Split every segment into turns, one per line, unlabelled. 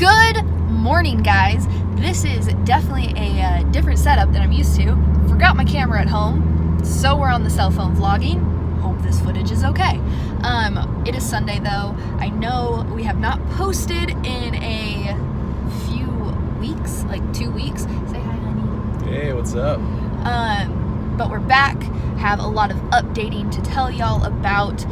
Good morning, guys. This is definitely a different setup than I'm used to. Forgot my camera at home, so we're on the cell phone vlogging. Hope this footage is okay. It is Sunday though. I know we have not posted in a few weeks, like 2 weeks. Say hi, honey.
Hey, what's up?
But we're back, have a lot of updating to tell y'all about.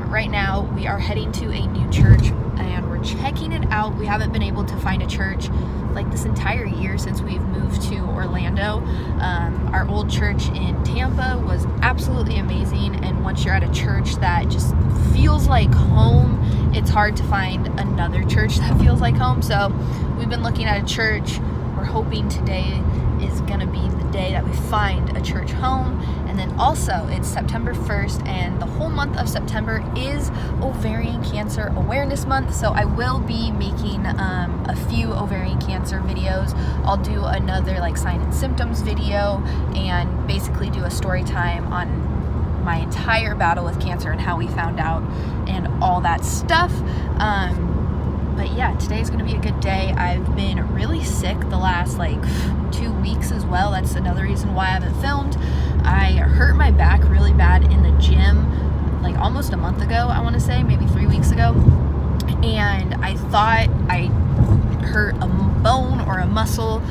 Right now we are heading to a new church and we're checking it out. We haven't been able to find a church like this entire year since we've moved to Orlando. Our old church in Tampa was absolutely amazing, and once you're at a church that just feels like home, it's hard to find another church that feels like home. So we've been looking at a church. We're hoping today is gonna be the day that we find a church home. And then also it's September 1st and the whole month of September is Ovarian Cancer Awareness Month. So I will be making a few ovarian cancer videos. I'll do another like sign and symptoms video and basically do a story time on my entire battle with cancer and how we found out and all that stuff. But yeah, today's gonna be a good day. I've been really sick the last like 2 weeks as well. That's another reason why I haven't filmed. I hurt my back really bad in the gym like almost a month ago, I wanna say, maybe 3 weeks ago. And I thought I hurt a bone or a muscle.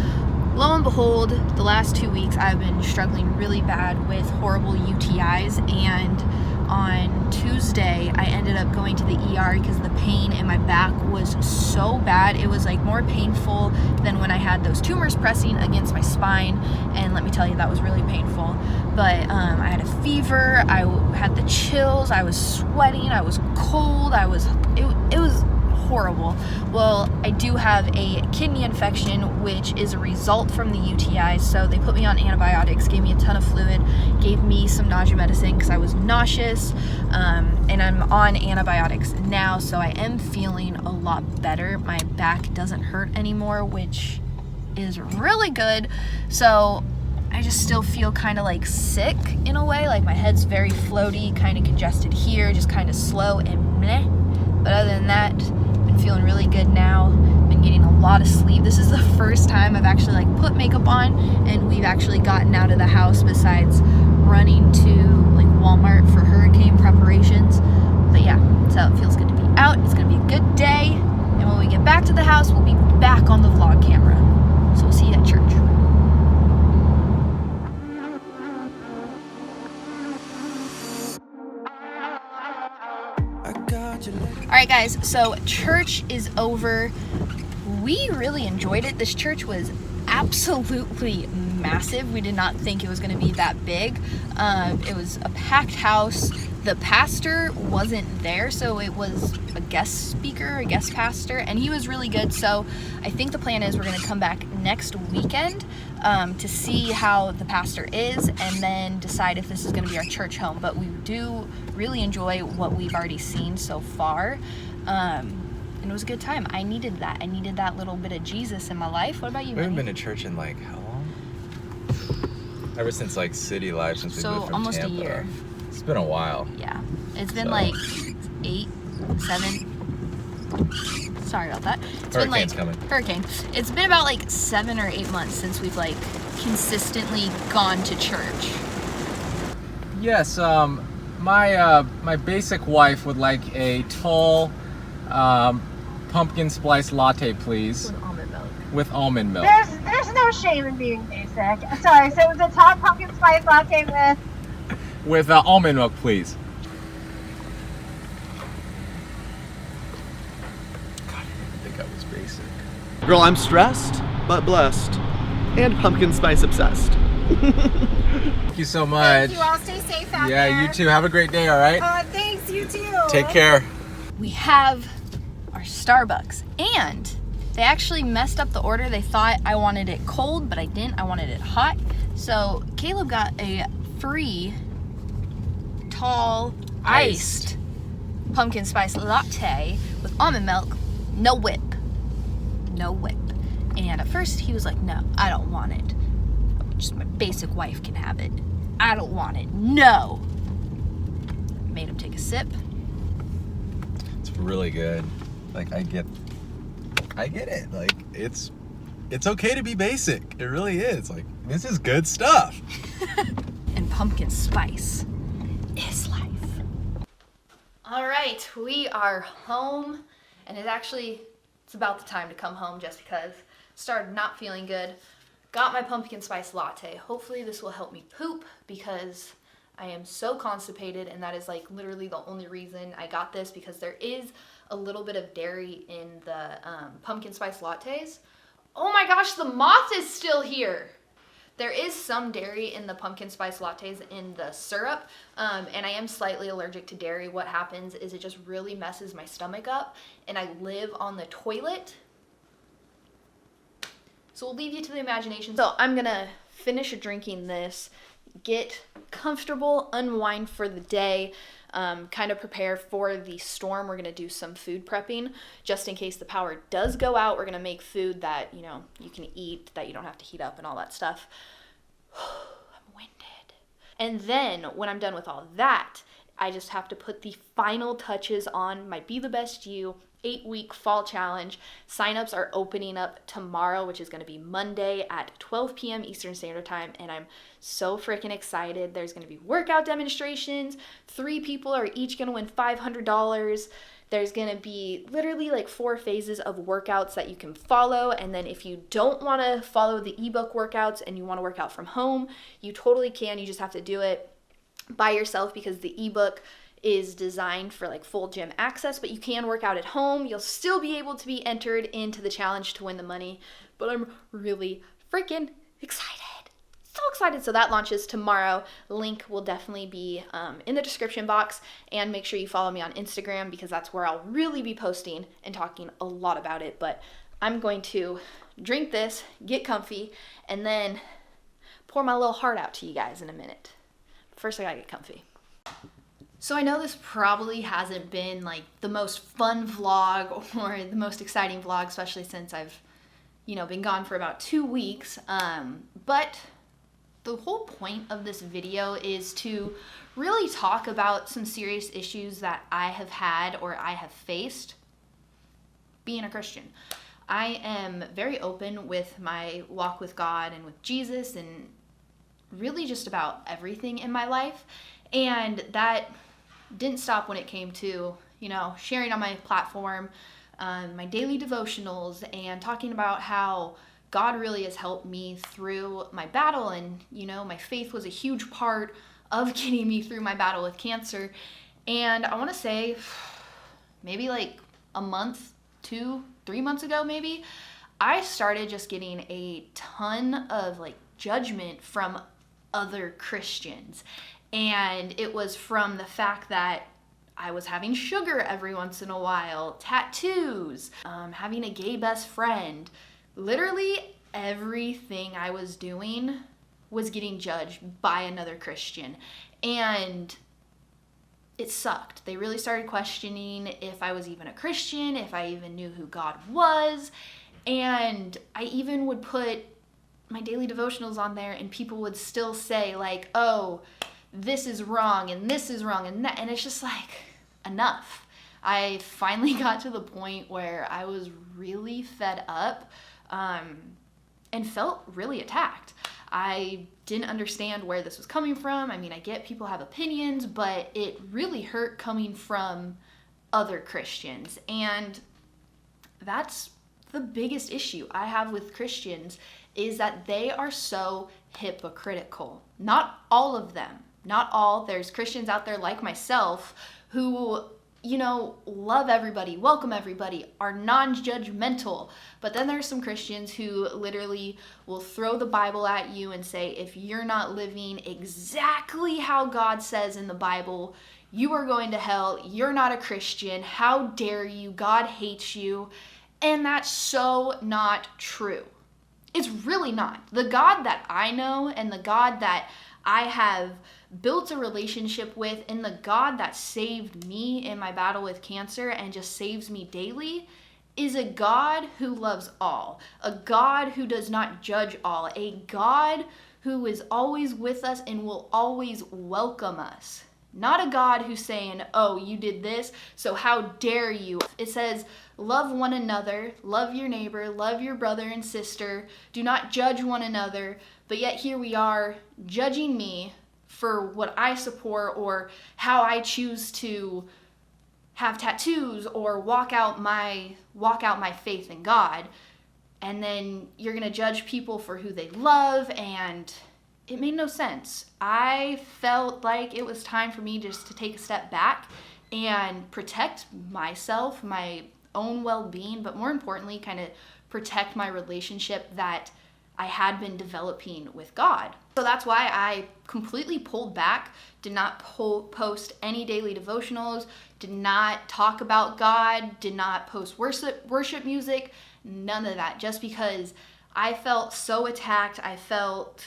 Lo and behold, the last 2 weeks I've been struggling really bad with horrible UTIs, and on Tuesday I ended up going to the ER because the pain in my back was so bad. It was like more painful than when I had those tumors pressing against my spine, and let me tell you, that was really painful. But I had a fever, I had the chills, I was sweating, I was cold, it was horrible. Well, I do have a kidney infection, which is a result from the UTIs. So they put me on antibiotics, gave me a ton of fluid, gave me some nausea medicine because I was nauseous, and I'm on antibiotics now, so I am feeling a lot better. My back doesn't hurt anymore, which is really good. So I just still feel kind of like sick in a way, like my head's very floaty, kind of congested here, just kind of slow and meh. But other than that, been feeling really good now. Been getting a lot of sleep. This is the first time I've actually like put makeup on and we've actually gotten out of the house besides running to like Walmart for hurricane preparations. But yeah, so it feels good to be out. It's gonna be a good day. And when we get back to the house, we'll be back on the vlog camera. So we'll see you at church. Alright guys, so church is over. We really enjoyed it. This church was absolutely massive. We did not think it was going to be that big. It was a packed house. The pastor wasn't there, so it was a guest speaker, a guest pastor, and he was really good. So I think the plan is we're going to come back next weekend to see how the pastor is and then decide if this is going to be our church home. But we do really enjoy what we've already seen so far. And it was a good time. I needed that. I needed that little bit of Jesus in my life. What about you,
We haven't
Benny?
been to church in like how long? Ever since like city life, since we moved from
almost
Tampa.
a year.
It's been a while.
Yeah. It's been like 8, 7. Sorry about that. It's been like hurricane. It's been about like 7 or 8 months since we've like consistently gone to church.
Yes, my basic wife would like a tall pumpkin spice latte, please.
With almond milk.
With almond milk.
There's no shame in being basic. Sorry, so it was a top pumpkin spice latte
With almond milk, please.
God, I didn't think I was basic.
Girl, I'm stressed, but blessed. And pumpkin spice obsessed.
Thank you so much.
Thank you all. Stay safe out there.
Yeah, you too. Have a great day, all right?
Thanks, you too.
Take care.
We have our Starbucks, and they actually messed up the order. They thought I wanted it cold, but I didn't. I wanted it hot. So Caleb got a free tall iced pumpkin spice latte with almond milk, no whip. And at first he was like, no, I don't want it. Just my basic wife can have it. I don't want it. No. Made him take a sip.
It's really good. Like I get I get it. Like, it's okay to be basic. It really is. Like, this is good stuff.
And pumpkin spice is life. All right, we are home, and it's about the time to come home just because started not feeling good. Got my pumpkin spice latte. Hopefully this will help me poop because I am so constipated, and that is like literally the only reason I got this, because there is a little bit of dairy in the pumpkin spice lattes. Oh my gosh, the moth is still here. There is some dairy in the pumpkin spice lattes in the syrup, and I am slightly allergic to dairy. What happens is it just really messes my stomach up, and I live on the toilet. So we'll leave you to the imagination. So I'm gonna finish drinking this, get comfortable, unwind for the day, kind of prepare for the storm. We're gonna do some food prepping just in case the power does go out. We're gonna make food that, you know, you can eat, that you don't have to heat up and all that stuff. I'm winded. And then when I'm done with all that, I just have to put the final touches on my Be the Best You 8-week fall challenge. Signups are opening up tomorrow, which is going to be Monday at 12 p.m. Eastern Standard Time, and I'm so freaking excited. There's going to be workout demonstrations. 3 people are each going to win $500. There's going to be literally like 4 phases of workouts that you can follow, and then if you don't want to follow the ebook workouts and you want to work out from home, you totally can. You just have to do it by yourself because the ebook is designed for like full gym access, but you can work out at home. You'll still be able to be entered into the challenge to win the money, but I'm really freaking excited. So excited. So that launches tomorrow. Link will definitely be in the description box, and make sure you follow me on Instagram because that's where I'll really be posting and talking a lot about it. But I'm going to drink this, get comfy, and then pour my little heart out to you guys in a minute. First, I gotta get comfy. So I know this probably hasn't been like the most fun vlog or the most exciting vlog, especially since I've, been gone for about 2 weeks. But the whole point of this video is to really talk about some serious issues that I have had or I have faced being a Christian. I am very open with my walk with God and with Jesus and really just about everything in my life. And that didn't stop when it came to, sharing on my platform, my daily devotionals, and talking about how God really has helped me through my battle. And, my faith was a huge part of getting me through my battle with cancer. And I want to say maybe like a month, 2-3 months ago, maybe, I started just getting a ton of like judgment from other Christians. And it was from the fact that I was having sugar every once in a while, tattoos, having a gay best friend. Literally everything I was doing was getting judged by another Christian. And it sucked. They really started questioning if I was even a Christian, if I even knew who God was. And I even would put my daily devotionals on there and people would still say like, oh, this is wrong and this is wrong and that, and it's just like, enough. I finally got to the point where I was really fed up and felt really attacked. I didn't understand where this was coming from. I mean, I get people have opinions, but it really hurt coming from other Christians. And that's the biggest issue I have with Christians, is that they are so hypocritical. Not all of them. Not all. There's Christians out there like myself who, love everybody, welcome everybody, are non-judgmental. But then there's some Christians who literally will throw the Bible at you and say, if you're not living exactly how God says in the Bible, you are going to hell. You're not a Christian. How dare you? God hates you. And that's so not true. It's really not. The God that I know and the God that I have built a relationship with and the God that saved me in my battle with cancer and just saves me daily is a God who loves all, a God who does not judge all, a God who is always with us and will always welcome us. Not a God who's saying, oh, you did this, so how dare you? It says, love one another, love your neighbor, love your brother and sister, do not judge one another, but yet here we are judging me for what I support or how I choose to have tattoos or walk out my faith in God. And then you're gonna judge people for who they love, and it made no sense. I felt like it was time for me just to take a step back and protect myself, my own well-being, but more importantly, kind of protect my relationship that I had been developing with God. So that's why I completely pulled back, did not post any daily devotionals, did not talk about God, did not post worship music, none of that, just because I felt so attacked. I felt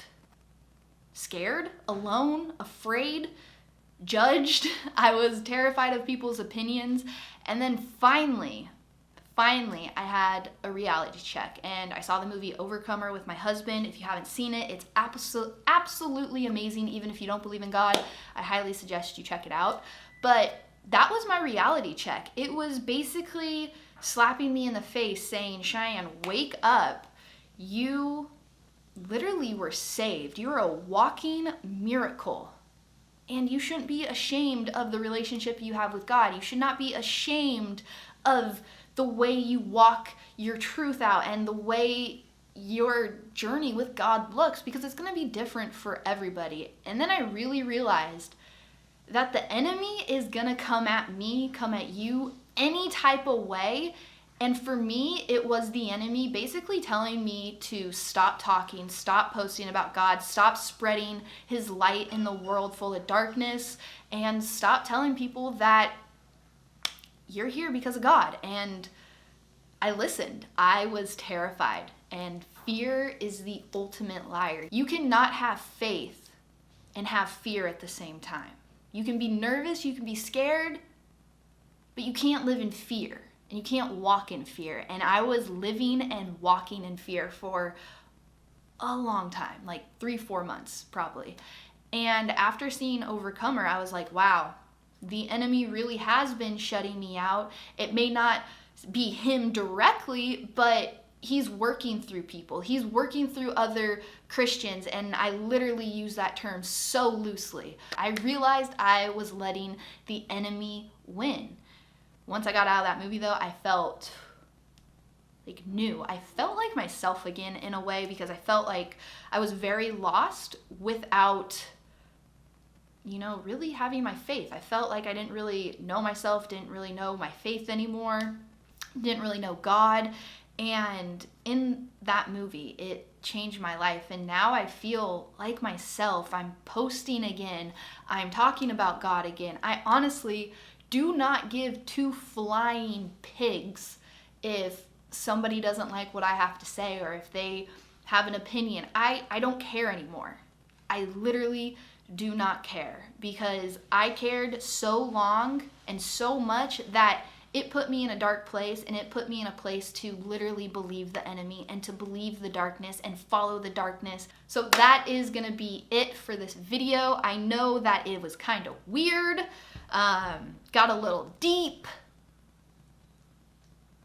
scared, alone, afraid, judged. I was terrified of people's opinions. And then finally, I had a reality check, and I saw the movie Overcomer with my husband. If you haven't seen it, it's absolutely amazing. Even if you don't believe in God, I highly suggest you check it out. But that was my reality check. It was basically slapping me in the face saying, Cheyann, wake up. You literally were saved. You're a walking miracle. And you shouldn't be ashamed of the relationship you have with God. You should not be ashamed of the way you walk your truth out and the way your journey with God looks, because it's going to be different for everybody. And then I really realized that the enemy is going to come at me, come at you any type of way. And for me, it was the enemy basically telling me to stop talking, stop posting about God, stop spreading his light in the world full of darkness, and stop telling people that you're here because of God. And I listened. I was terrified. And fear is the ultimate liar. You cannot have faith and have fear at the same time. You can be nervous, you can be scared, but you can't live in fear. And you can't walk in fear. And I was living and walking in fear for a long time, like 3-4 months probably. And after seeing Overcomer, I was like, wow, the enemy really has been shutting me out. It may not be him directly, but he's working through people. He's working through other Christians, and I literally use that term so loosely. I realized I was letting the enemy win. Once I got out of that movie, though, I felt like new. I felt like myself again in a way, because I felt like I was very lost without, really having my faith. I felt like I didn't really know myself, didn't really know my faith anymore, didn't really know God. And in that movie, it changed my life. And now I feel like myself. I'm posting again. I'm talking about God again. I honestly do not give two flying pigs if somebody doesn't like what I have to say or if they have an opinion. I don't care anymore. I literally do not care, because I cared so long and so much that it put me in a dark place, and it put me in a place to literally believe the enemy and to believe the darkness and follow the darkness. So that is gonna be it for this video. I know that it was kind of weird, got a little deep.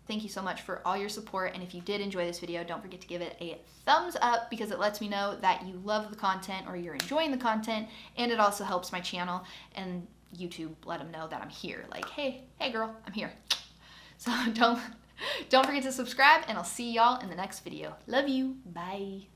Thank you so much for all your support, and if you did enjoy this video, don't forget to give it a thumbs up, because it lets me know that you love the content or you're enjoying the content, and it also helps my channel and YouTube let them know that I'm here. Like, hey girl, I'm here. So don't forget to subscribe, and I'll see y'all in the next video. Love you. Bye.